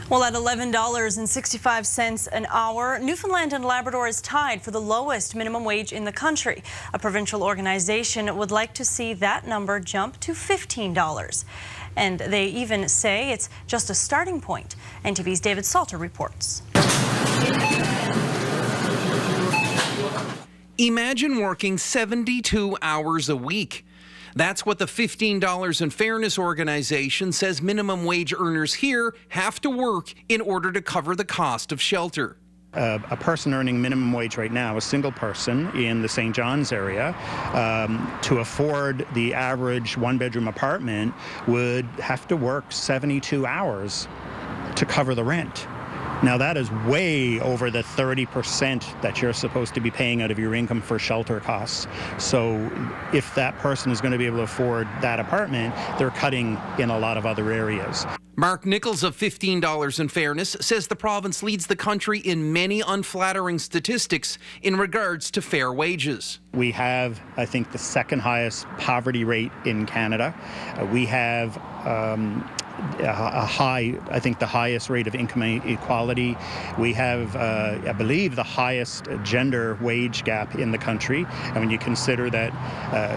Well, at $11.65 an hour, Newfoundland and Labrador is tied for the lowest minimum wage in the country. A provincial organization would like to see that number jump to $15. And they even say it's just a starting point. NTV's David Salter reports. Imagine working 72 hours a week. That's what the $15 in Fairness organization says minimum wage earners here have to work in order to cover the cost of shelter. A person earning minimum wage right now, a single person in the St. John's area, to afford the average one-bedroom apartment would have to work 72 hours to cover the rent. Now that is way over the 30% that you're supposed to be paying out of your income for shelter costs. So if that person is going to be able to afford that apartment, they're cutting in a lot of other areas. Mark Nichols of $15 in Fairness says the province leads the country in many unflattering statistics in regards to fair wages. We have, I think, the second highest poverty rate in Canada. We have I think the highest rate of income equality. We have, I believe, the highest gender wage gap in the country. And when you consider that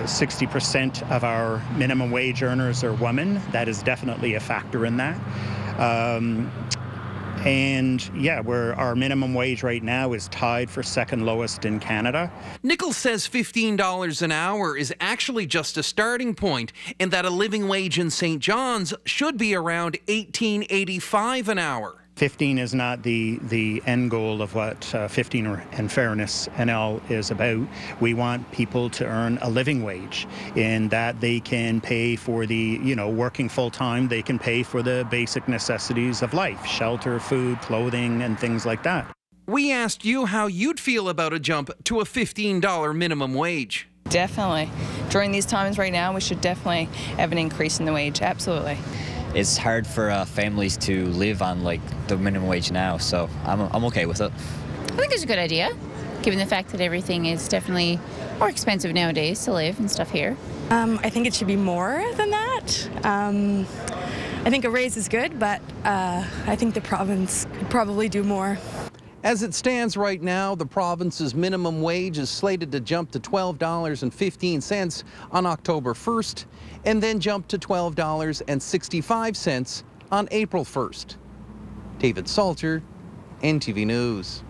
60% of our minimum wage earners are women, that is definitely a factor in that. And yeah, our minimum wage right now is tied for second lowest in Canada. Nichols says $15 an hour is actually just a starting point, and that a living wage in St. John's should be around $18.85 an hour. 15 is not the end goal of what 15 and Fairness NL is about. We want people to earn a living wage in that they can pay for the, working full time, they can pay for the basic necessities of life, shelter, food, clothing, and things like that. We asked you how you'd feel about a jump to a $15 minimum wage. Definitely. During these times right now, we should definitely have an increase in the wage. Absolutely. It's hard for families to live on the minimum wage now, so I'm okay with it. I think it's a good idea, given the fact that everything is definitely more expensive nowadays to live and stuff here. I think it should be more than that. I think a raise is good, but I think the province could probably do more. As it stands right now, the province's minimum wage is slated to jump to $12.15 on October 1st, and then jump to $12.65 on April 1st. David Salter, NTV News.